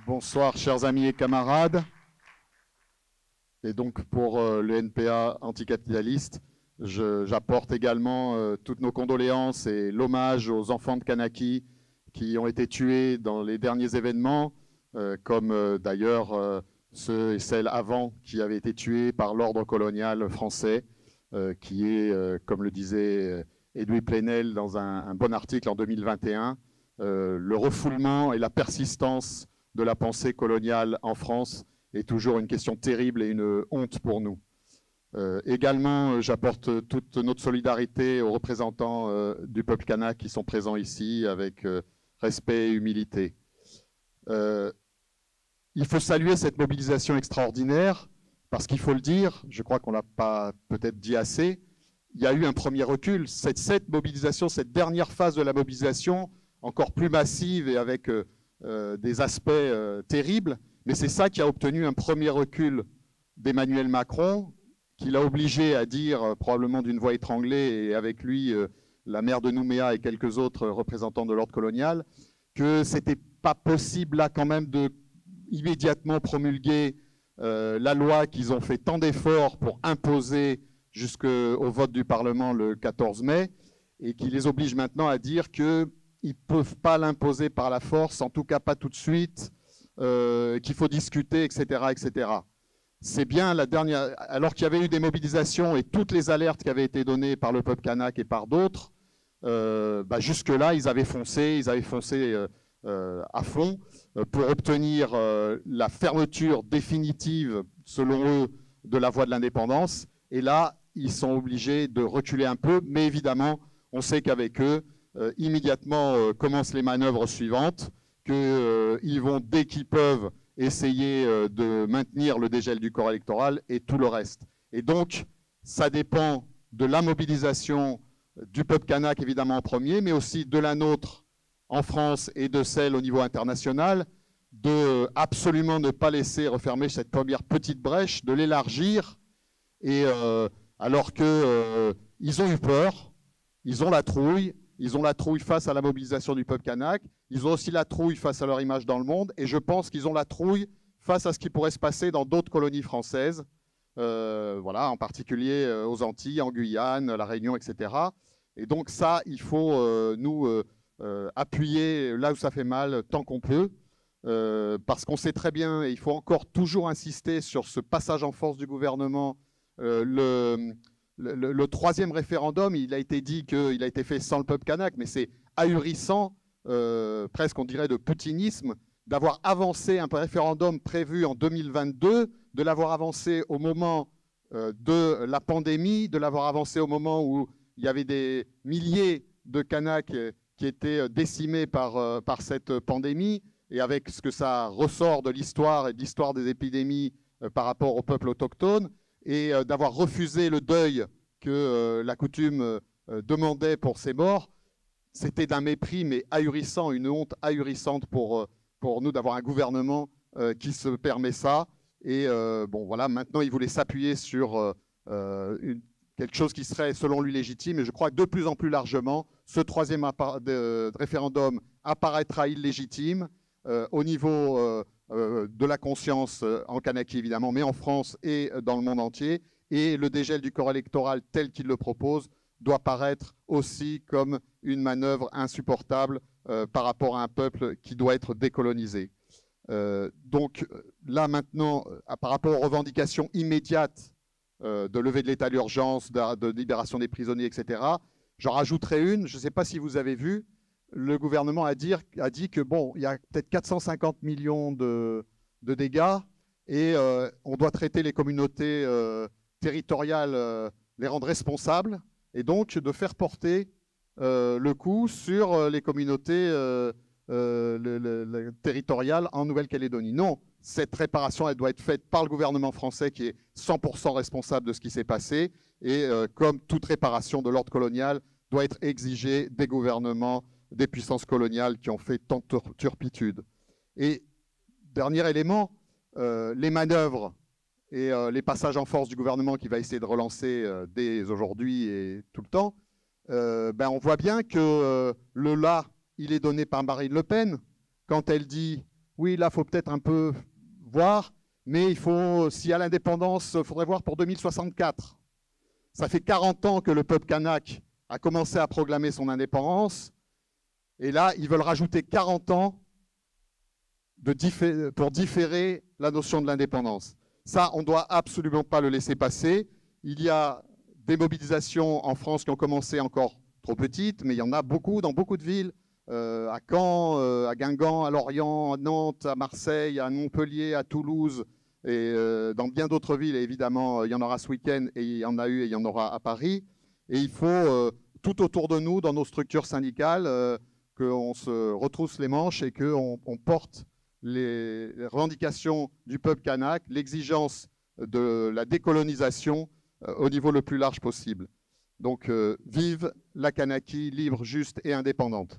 Bonsoir, chers amis et camarades. Et donc, pour le NPA anticapitaliste, j'apporte également toutes nos condoléances et l'hommage aux enfants de Kanaki qui ont été tués dans les derniers événements, comme d'ailleurs ceux et celles avant qui avaient été tués par l'ordre colonial français, qui est, comme le disait Edoui Plenel dans un bon article en 2021, le refoulement et la persistance de la pensée coloniale en France est toujours une question terrible et une honte pour nous. Également, j'apporte toute notre solidarité aux représentants du peuple kanak qui sont présents ici avec respect et humilité. Il faut saluer cette mobilisation extraordinaire parce qu'il faut le dire, je crois qu'on ne l'a pas peut-être dit assez, il y a eu un premier recul. Cette mobilisation, cette dernière phase de la mobilisation, encore plus massive et avec des aspects terribles, mais c'est ça qui a obtenu un premier recul d'Emmanuel Macron, qui l'a obligé à dire, probablement d'une voix étranglée, et avec lui la maire de Nouméa et quelques autres représentants de l'ordre colonial, que ce n'était pas possible là quand même de immédiatement promulguer la loi qu'ils ont fait tant d'efforts pour imposer jusqu'au vote du Parlement le 14 mai, et qui les oblige maintenant à dire qu'ils ne peuvent pas l'imposer par la force, en tout cas pas tout de suite, qu'il faut discuter, etc., etc. C'est bien la dernière, alors qu'il y avait eu des mobilisations et toutes les alertes qui avaient été données par le peuple kanak et par d'autres, jusque-là, ils avaient foncé à fond pour obtenir la fermeture définitive, selon eux, de la voie de l'indépendance. Et là, ils sont obligés de reculer un peu, mais évidemment, on sait qu'avec eux, immédiatement commencent les manœuvres suivantes, qu'ils vont, dès qu'ils peuvent, essayer de maintenir le dégel du corps électoral et tout le reste. Et donc, ça dépend de la mobilisation du peuple kanak, évidemment, en premier, mais aussi de la nôtre en France et de celle au niveau international, de absolument ne pas laisser refermer cette première petite brèche, de l'élargir, et alors qu'ils ont eu peur, ils ont la trouille face à la mobilisation du peuple kanak, ils ont aussi la trouille face à leur image dans le monde, et je pense qu'ils ont la trouille face à ce qui pourrait se passer dans d'autres colonies françaises, voilà, en particulier aux Antilles, en Guyane, la Réunion, etc. Et donc ça, il faut nous appuyer là où ça fait mal tant qu'on peut, parce qu'on sait très bien, et il faut encore toujours insister sur ce passage en force du gouvernement, le troisième référendum, il a été dit qu'il a été fait sans le peuple kanak, mais c'est ahurissant, presque on dirait de putinisme, d'avoir avancé un référendum prévu en 2022, de l'avoir avancé au moment de la pandémie, de l'avoir avancé au moment où il y avait des milliers de Kanaks qui étaient décimés par cette pandémie, et avec ce que ça ressort de l'histoire et de l'histoire des épidémies par rapport au peuple autochtone, et d'avoir refusé le deuil que la coutume demandait pour ces morts. C'était d'un mépris, mais ahurissant, une honte ahurissante pour nous d'avoir un gouvernement qui se permet ça. Et bon, voilà, maintenant, il voulait s'appuyer sur quelque chose qui serait, selon lui, légitime. Et je crois que de plus en plus largement, ce troisième référendum apparaîtra illégitime au niveau de la conscience en Kanaki, évidemment, mais en France et dans le monde entier. Et le dégel du corps électoral tel qu'il le propose doit paraître aussi comme une manœuvre insupportable par rapport à un peuple qui doit être décolonisé. Donc là maintenant, par rapport aux revendications immédiates de levée de l'état d'urgence, de libération des prisonniers, etc., j'en rajouterai une, je ne sais pas si vous avez vu, le gouvernement a dit que bon, il y a peut-être 450 millions de dégâts et on doit traiter les communautés territoriales, les rendre responsables, et donc de faire porter le coup sur les communautés territoriales en Nouvelle-Calédonie. Non, cette réparation, elle doit être faite par le gouvernement français qui est 100% responsable de ce qui s'est passé, et comme toute réparation de l'ordre colonial, doit être exigée des gouvernements des puissances coloniales qui ont fait tant de turpitudes. Et dernier élément, les manœuvres et les passages en force du gouvernement qui va essayer de relancer dès aujourd'hui et tout le temps, on voit bien que le là, il est donné par Marine Le Pen quand elle dit oui, là, il faut peut-être un peu voir, mais il faut, s'il y a l'indépendance, il faudrait voir pour 2064. Ça fait 40 ans que le peuple kanak a commencé à proclamer son indépendance, et là, ils veulent rajouter 40 ans pour différer la notion de l'indépendance. Ça, on ne doit absolument pas le laisser passer. Il y a des mobilisations en France qui ont commencé encore trop petites, mais il y en a beaucoup dans beaucoup de villes, à Caen, à Guingamp, à Lorient, à Nantes, à Marseille, à Montpellier, à Toulouse, et dans bien d'autres villes. Et évidemment, il y en aura ce week-end, et il y en a eu, et il y en aura à Paris. Et il faut, tout autour de nous, dans nos structures syndicales, qu'on se retrousse les manches et qu'on porte les revendications du peuple kanak, l'exigence de la décolonisation au niveau le plus large possible. Donc, vive la Kanaki libre, juste et indépendante.